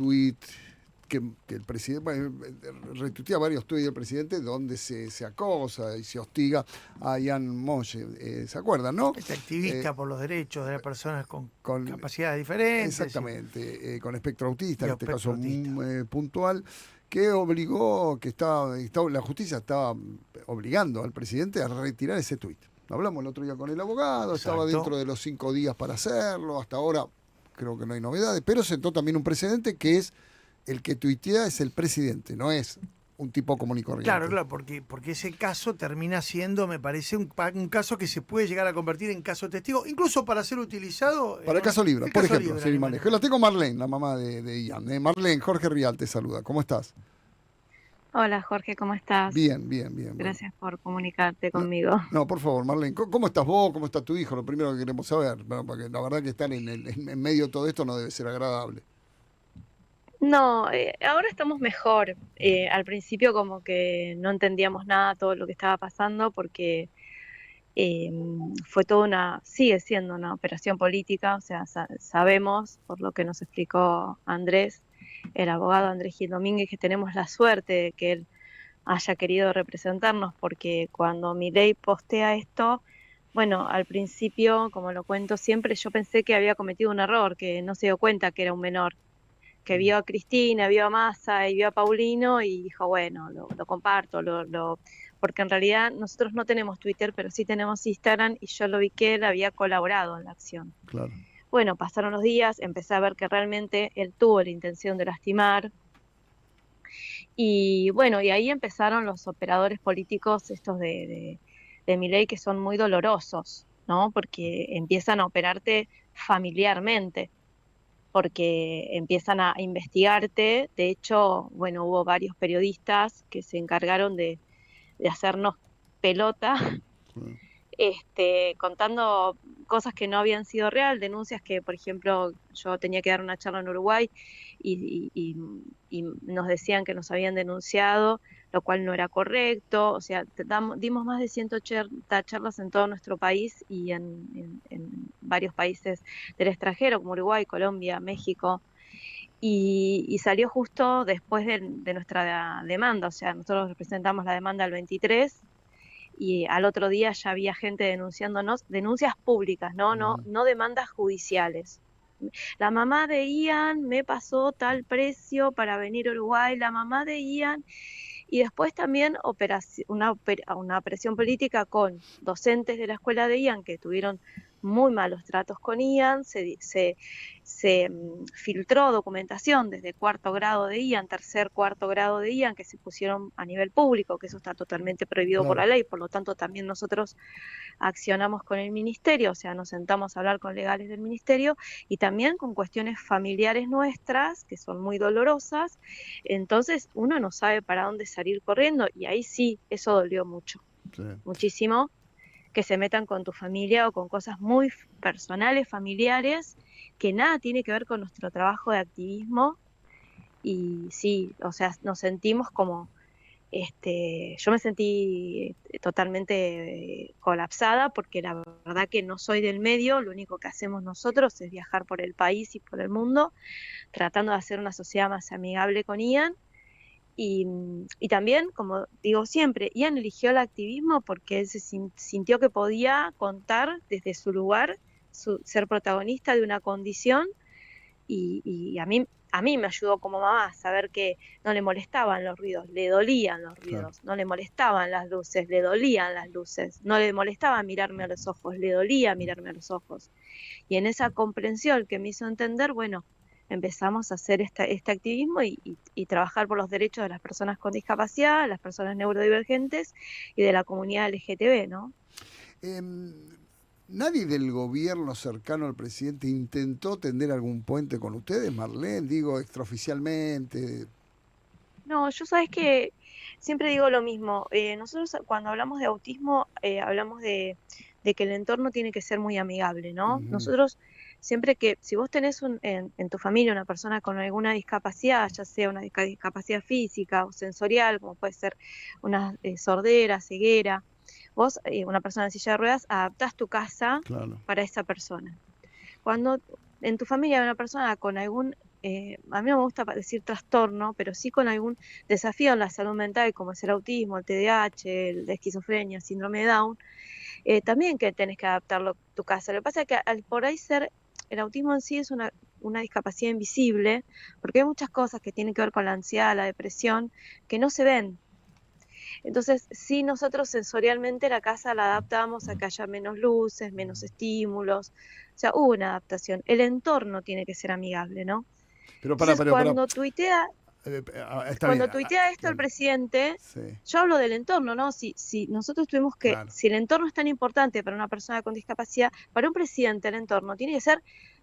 tuit que el presidente, bueno, retuitea varios tuits del presidente donde se acosa y se hostiga a Ian Moshe, ¿se acuerdan, no? Este activista por los derechos de las personas con Con, capacidades diferentes exactamente, con espectro autista, y en este espectro caso autista. puntual, que obligó, la justicia estaba obligando al presidente a retirar ese tuit. Hablamos el otro día con el abogado, estaba Exacto. dentro de los 5 días para hacerlo, hasta ahora creo que no hay novedades, pero sentó también un precedente que es el que tuitea es el presidente, no es un tipo común y Claro, corriente. claro, porque ese caso termina siendo, me parece, un caso que se puede llegar a convertir en caso testigo, incluso para ser utilizado Para el caso Libra, el por caso ejemplo, libre, sin ir ni más más ni lejos. La menos. tengo Marlene, la mamá de Ian. Marlene, Jorge Rial te saluda. ¿Cómo estás? Hola Jorge, ¿cómo estás? Bien, bien, bien. Bueno. Gracias por comunicarte No, conmigo. no, por favor, Marlene, ¿cómo estás vos? ¿Cómo está tu hijo? Lo primero que queremos saber, bueno, porque la verdad que estar en medio de todo esto no debe ser agradable. No, ahora estamos mejor. Al principio como que no entendíamos nada todo lo que estaba pasando porque eh, fue sigue siendo una operación política, o sea, sabemos por lo que nos explicó Andrés, el abogado Andrés Gil Domínguez, que tenemos la suerte de que él haya querido representarnos porque cuando Milei postea esto, bueno, al principio, como lo cuento siempre, yo pensé que había cometido un error, que no se dio cuenta que era un menor, que vio a Cristina, vio a Massa y vio a Paulino y dijo, bueno, lo comparto, porque en realidad nosotros no tenemos Twitter, pero sí tenemos Instagram y yo lo vi que él había colaborado en la acción. Claro. Bueno, pasaron los días, empecé a ver que realmente él tuvo la intención de lastimar, y bueno, y ahí empezaron los operadores políticos estos de Milei que son muy dolorosos, ¿no? Porque empiezan a operarte familiarmente, porque empiezan a investigarte. De hecho, bueno, hubo varios periodistas que se encargaron de hacernos pelota, Sí. contando cosas que no habían sido real, denuncias que, por ejemplo, yo tenía que dar una charla en Uruguay y nos decían que nos habían denunciado, lo cual no era correcto. O sea, dimos más de 180 charlas en todo nuestro país y en varios países del extranjero, como Uruguay, Colombia, México. Y salió justo después de nuestra demanda, o sea, nosotros representamos la demanda el 23 y al otro día ya había gente denunciándonos, denuncias públicas, no demandas judiciales. La mamá de Ian me pasó tal precio para venir a Uruguay, la mamá de Ian, y después también una presión política con docentes de la escuela de Ian que tuvieron muy malos tratos con Ian, se filtró documentación desde cuarto grado de Ian, tercer, cuarto grado de Ian, que se pusieron a nivel público, que eso está totalmente prohibido por Claro. la ley, por lo tanto también nosotros accionamos con el ministerio, o sea, nos sentamos a hablar con legales del ministerio y también con cuestiones familiares nuestras, que son muy dolorosas. Entonces uno no sabe para dónde salir corriendo y ahí sí, eso dolió mucho, Sí. muchísimo, que se metan con tu familia o con cosas muy personales, familiares, que nada tiene que ver con nuestro trabajo de activismo. Y sí, o sea, nos sentimos como yo me sentí totalmente colapsada porque la verdad que no soy del medio, lo único que hacemos nosotros es viajar por el país y por el mundo, tratando de hacer una sociedad más amigable con Ian. Y también, como digo siempre, Ian eligió el activismo porque él se sintió que podía contar desde su lugar, ser protagonista de una condición y a mí me ayudó como mamá saber que no le molestaban los ruidos, le dolían los Claro. ruidos, no le molestaban las luces, le dolían las luces, no le molestaba mirarme a los ojos, le dolía mirarme a los ojos. Y en esa comprensión que me hizo entender, bueno, empezamos a hacer este activismo y trabajar por los derechos de las personas con discapacidad, las personas neurodivergentes y de la comunidad LGTB, ¿no? Em, ¿Nadie del gobierno cercano al presidente intentó tender algún puente con ustedes, Marlene? Digo, extraoficialmente. No, yo sabes que siempre digo lo mismo. Nosotros cuando hablamos de autismo, hablamos de que el entorno tiene que ser muy amigable, ¿no? Ujú. Nosotros siempre que, si vos tenés en tu familia una persona con alguna discapacidad, ya sea una discapacidad física o sensorial, como puede ser una sordera, ceguera, vos, una persona en silla de ruedas, adaptás tu casa Claro. para esa persona. Cuando en tu familia hay una persona con algún a mí no me gusta decir trastorno, pero sí con algún desafío en la salud mental, como es el autismo, el TDAH, la esquizofrenia, síndrome de Down, también que tenés que adaptarlo a tu casa. Lo que pasa es que al por ahí el autismo en sí es una discapacidad invisible, porque hay muchas cosas que tienen que ver con la ansiedad, la depresión, que no se ven. Entonces, sí, nosotros sensorialmente la casa la adaptamos a que haya menos luces, menos estímulos, o sea, hubo una adaptación. El entorno tiene que ser amigable, ¿no? Pero Entonces, está bien. cuando tuitea esto el presidente, Sí, yo hablo del entorno, ¿no? Si nosotros tuvimos que, claro. si el entorno es tan importante para una persona con discapacidad, para un presidente el entorno tiene que ser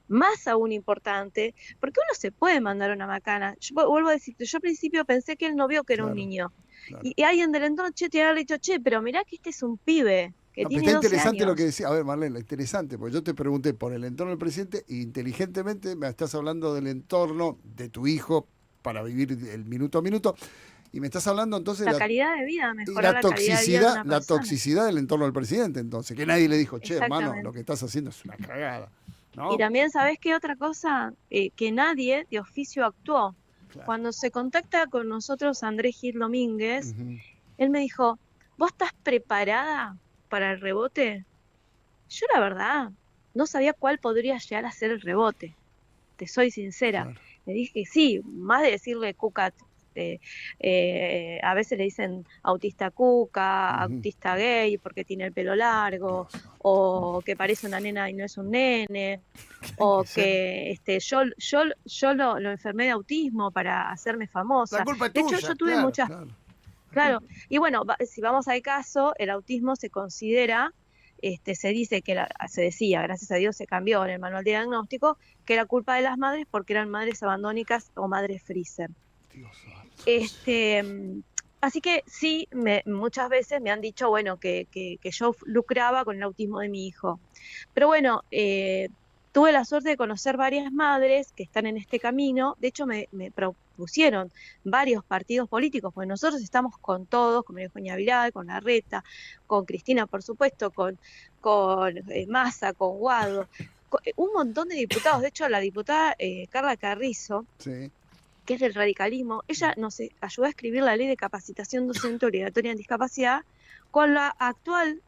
más aún importante, porque uno se puede mandar una macana. Yo vuelvo a decirte, yo al principio pensé que él no vio que era un Claro, niño. claro. Y alguien del entorno, te habrá dicho, pero mirá que este es un pibe, que No, pero tiene está 12 interesante lo que años. decía. A ver, Marlene, interesante, porque yo te pregunté por el entorno del presidente e inteligentemente me estás hablando del entorno de tu hijo para vivir el minuto a minuto. Y me estás hablando entonces de La calidad de vida, y mejorar la calidad de vida de una la persona. toxicidad del entorno del presidente, entonces, que nadie le dijo, che, hermano, lo Exactamente. que estás haciendo es una cagada, Y ¿no? también, ¿sabés qué otra cosa? Que nadie de oficio actuó. Claro. Cuando se contacta con nosotros Andrés Gil Domínguez, Ujú. él me dijo, ¿vos estás preparada para el rebote? Yo la verdad no sabía cuál podría llegar a ser el rebote, te soy sincera. Claro. Le dije que sí, más de decirle cuca, a veces le dicen autista cuca, Ujú. autista gay porque tiene el pelo largo, Dios santo. o que parece una nena y no es un nene, Hay que o ser. que yo lo enfermé de autismo para hacerme La famosa. culpa es De hecho, tuya, yo tuve claro. muchas, Claro. claro, y bueno, si vamos al caso, el autismo se considera, se dice que se decía, gracias a Dios se cambió en el manual de diagnóstico, que era culpa de las madres porque eran madres abandónicas o madres freezer. Dios santo. Así que sí, muchas veces me han dicho, bueno, que yo lucraba con el autismo de mi hijo. Pero bueno, tuve la suerte de conocer varias madres que están en este camino. De hecho, me propusieron varios partidos políticos, porque nosotros estamos con todos, con María Eugenia Vidal, con Larreta, con Cristina, por supuesto, con Massa, con Guado, un montón de diputados. De hecho, la diputada Carla Carrizo, Sí. que es del radicalismo, ella nos ayudó a escribir la ley de capacitación docente obligatoria en discapacidad con la actual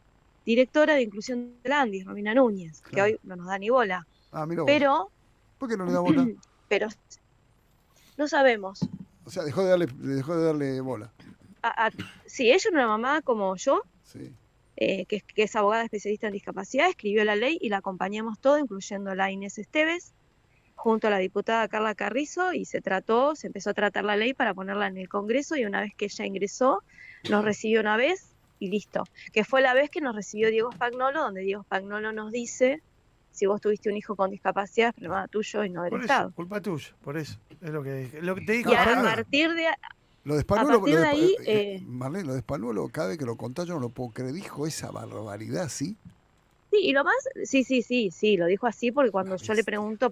directora de inclusión de la ANDIS, Romina Núñez, que Claro. hoy no nos da ni bola. Ah, mira vos. Pero, ¿Por qué no le da bola? pero no sabemos. O sea, dejó de darle bola. Sí, ella es una mamá como yo, Sí. que es abogada especialista en discapacidad, escribió la ley y la acompañamos todo, incluyendo la Inés Esteves, junto a la diputada Carla Carrizo, y se empezó a tratar la ley para ponerla en el Congreso, y una vez que ella ingresó, nos recibió una vez y listo. Que fue la vez que nos recibió Diego Spagnolo, donde Diego Spagnolo nos dice, si vos tuviste un hijo con discapacidad, es problema tuyo y no del Por eso, Estado. culpa tuya, por eso. Es lo que te dijo. Y a Aparte, partir de, lo de a Spanuolo, partir de ahí, Marlene, lo de Spanuolo, cada vez que lo contás yo no lo puedo creer. Dijo esa barbaridad, ¿sí? sí, y lo más, sí, lo dijo así porque Una cuando yo le bestia. pregunto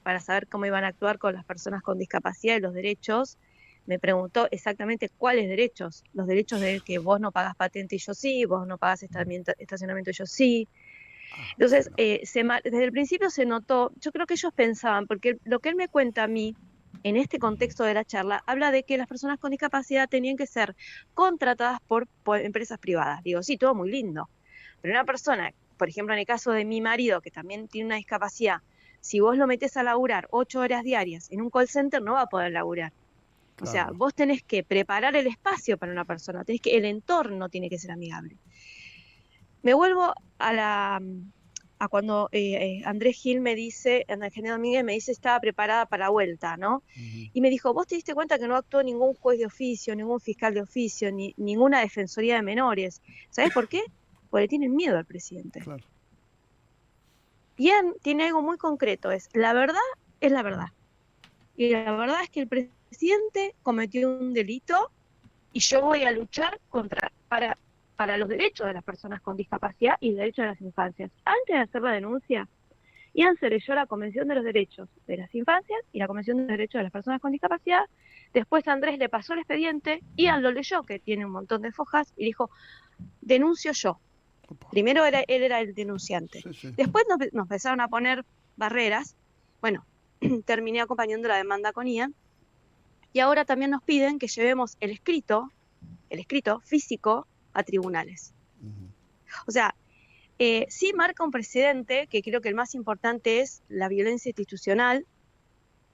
para saber cómo iban a actuar con las personas con discapacidad y los derechos, me preguntó exactamente cuáles derechos. Los derechos de que vos no pagás patente y yo sí, vos no pagás estacionamiento y yo sí. Ah, Entonces, bueno. desde el principio se notó, yo creo que ellos pensaban, porque lo que él me cuenta a mí, en este contexto de la charla, habla de que las personas con discapacidad tenían que ser contratadas por empresas privadas. Digo, sí, todo muy lindo, pero una persona, por ejemplo, en el caso de mi marido, que también tiene una discapacidad, si vos lo metés a laburar 8 horas diarias en un call center, no va a poder laburar. O sea, Claro. vos tenés que preparar el espacio para una persona, el entorno tiene que ser amigable. Me vuelvo a cuando Andrés Gil me dice, Andrés Gil Domínguez me dice, estaba preparada para la vuelta, ¿no? Ujú. Y me dijo, ¿vos te diste cuenta que no actuó ningún juez de oficio, ningún fiscal de oficio, ni ninguna defensoría de menores? ¿Sabés por qué? Porque tienen miedo al presidente. Claro. Y él tiene algo muy concreto, la verdad es la verdad. Y la verdad es que el presidente cometió un delito y yo voy a luchar para los derechos de las personas con discapacidad y los derechos de las infancias. Antes de hacer la denuncia, Ian se leyó la Convención de los Derechos de las Infancias y la Convención de los Derechos de las Personas con Discapacidad. Después Andrés le pasó el expediente, Ian lo leyó, que tiene un montón de fojas, y dijo, denuncio yo. Opa. Primero él era el denunciante. Sí, sí. Después nos empezaron a poner barreras. Bueno, terminé acompañando la demanda con Ian. Y ahora también nos piden que llevemos el escrito físico a tribunales. O sea, sí marca un precedente, que creo que el más importante es la violencia institucional.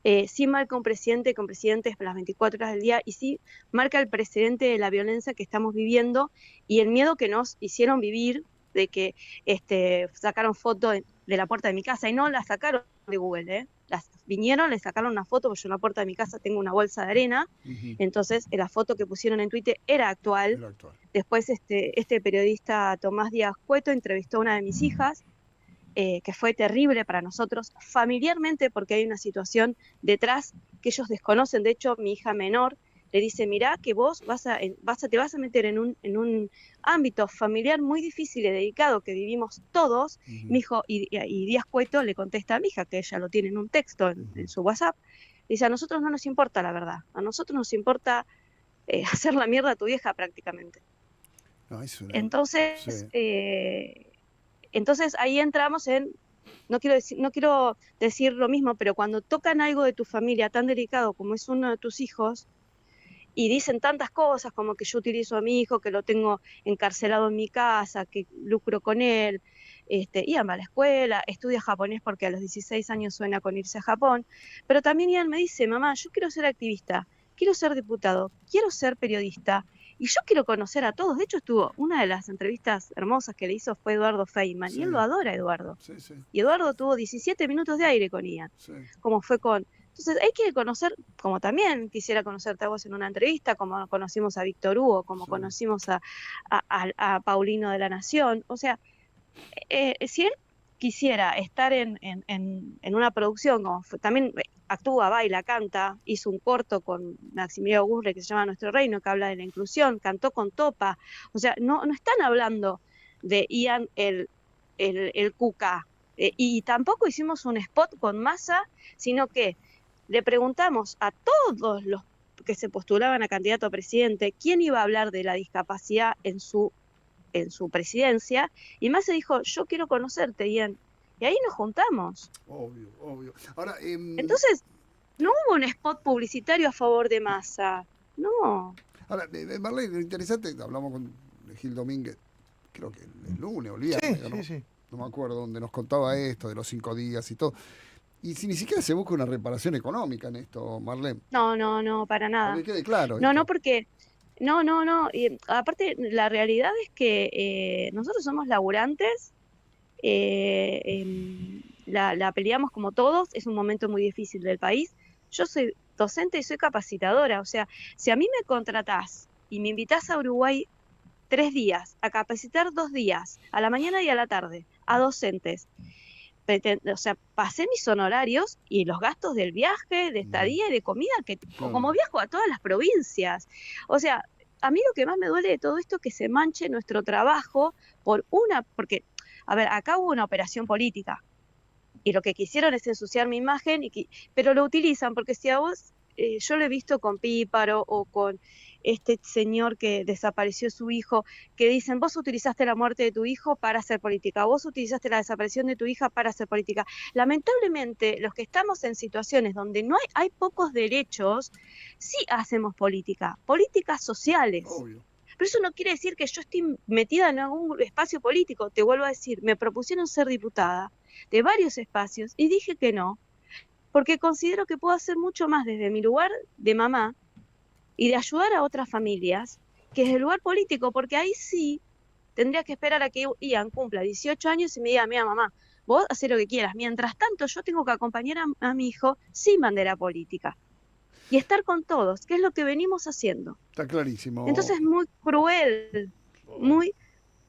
Sí marca un presidente con presidentes las 24 horas del día, y sí marca el precedente de la violencia que estamos viviendo y el miedo que nos hicieron vivir de que sacaron fotos de la puerta de mi casa, y no la sacaron de Google, vinieron, le sacaron una foto, porque yo en la puerta de mi casa tengo una bolsa de arena, entonces la foto que pusieron en Twitter era actual. Después este periodista Tomás Díaz Cueto entrevistó a una de mis hijas, que fue terrible para nosotros familiarmente, porque hay una situación detrás que ellos desconocen. De hecho, mi hija menor le dice: mirá que vos te vas a meter en un ámbito familiar muy difícil y delicado que vivimos todos. Mi hijo, y Díaz Cueto le contesta a mi hija, que ella lo tiene en un texto en su WhatsApp, dice: a nosotros no nos importa la verdad, a nosotros nos importa hacer la mierda a tu vieja prácticamente. No, entonces, entonces ahí entramos en, no quiero decir lo mismo, pero cuando tocan algo de tu familia tan delicado como es uno de tus hijos, y dicen tantas cosas como que yo utilizo a mi hijo, que lo tengo encarcelado en mi casa, que lucro con él, Ian va a la escuela, estudia japonés porque a los 16 años sueña con irse a Japón, pero también Ian me dice: mamá, yo quiero ser activista, quiero ser diputado, quiero ser periodista, y yo quiero conocer a todos. De hecho, una de las entrevistas hermosas que le hizo fue Eduardo Feynman, y él lo adora, Eduardo. Y Eduardo tuvo 17 minutos de aire con Ian, como fue con... Entonces hay que conocer, como también quisiera conocerte a vos en una entrevista, como conocimos a Víctor Hugo, como conocimos a Paulino de la Nación. O sea, si él quisiera estar en una producción, como también actúa, baila, canta, hizo un corto con Maximiliano Gurre que se llama Nuestro Reino, que habla de la inclusión, cantó con Topa. O sea, no están hablando de Ian el Cuca, y tampoco hicimos un spot con Massa, sino que le preguntamos a todos los que se postulaban a candidato a presidente quién iba a hablar de la discapacidad en su presidencia, y Massa dijo: yo quiero conocerte, Ian. Y ahí nos juntamos. Obvio. Ahora, entonces, no hubo un spot publicitario a favor de Massa. No. Ahora, Marlene, lo interesante, hablamos con Gil Domínguez, creo que el lunes, olvídate. Sí. No me acuerdo, donde nos contaba esto de los 5 días y todo. Y si ni siquiera se busca una reparación económica en esto, Marlene. No, para nada. Para que quede claro. No, porque... No. Y aparte, la realidad es que nosotros somos laburantes, la peleamos como todos, es un momento muy difícil del país. Yo soy docente y soy capacitadora, o sea, si a mí me contratás y me invitás a Uruguay 3 días, a capacitar 2 días, a la mañana y a la tarde, a docentes, o sea, pasé mis honorarios y los gastos del viaje, de estadía y de comida, que como viajo a todas las provincias. O sea, a mí lo que más me duele de todo esto es que se manche nuestro trabajo porque, a ver, acá hubo una operación política y lo que quisieron es ensuciar mi imagen, pero lo utilizan, porque si a vos, yo lo he visto con Píparo o con este señor que desapareció su hijo, que dicen: vos utilizaste la muerte de tu hijo para hacer política, vos utilizaste la desaparición de tu hija para hacer política. Lamentablemente, los que estamos en situaciones donde no hay pocos derechos, sí hacemos políticas sociales. Obvio. Pero eso no quiere decir que yo esté metida en algún espacio político. Te vuelvo a decir, me propusieron ser diputada de varios espacios y dije que no, porque considero que puedo hacer mucho más desde mi lugar de mamá y de ayudar a otras familias que desde el lugar político, porque ahí sí tendría que esperar a que Ian cumpla 18 años y me diga: mira, mamá, vos hacés lo que quieras. Mientras tanto, yo tengo que acompañar a mi hijo sin bandera política y estar con todos, que es lo que venimos haciendo. Está clarísimo. Entonces es muy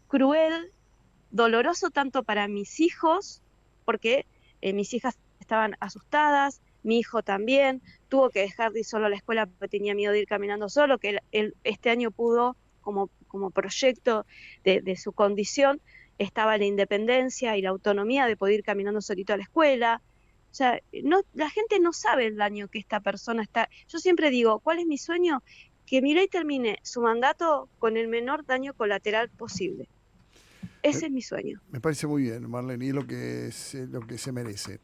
cruel, doloroso tanto para mis hijos, porque mis hijas estaban asustadas, mi hijo también, tuvo que dejar de ir solo a la escuela porque tenía miedo de ir caminando solo, que él este año pudo, como proyecto de su condición, estaba la independencia y la autonomía de poder ir caminando solito a la escuela. O sea, la gente no sabe el daño que esta persona está... Yo siempre digo, ¿cuál es mi sueño? Que Milei termine su mandato con el menor daño colateral posible. Ese es mi sueño. Me parece muy bien, Marlene, y es lo que se merece.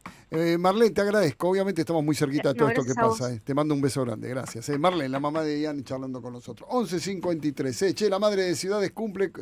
Marlene, te agradezco. Obviamente estamos muy cerquita de todo esto que pasa. Te mando un beso grande, gracias. Marlene, la mamá de Ian, charlando con nosotros. 11:53. Che, la madre de Ciudades cumple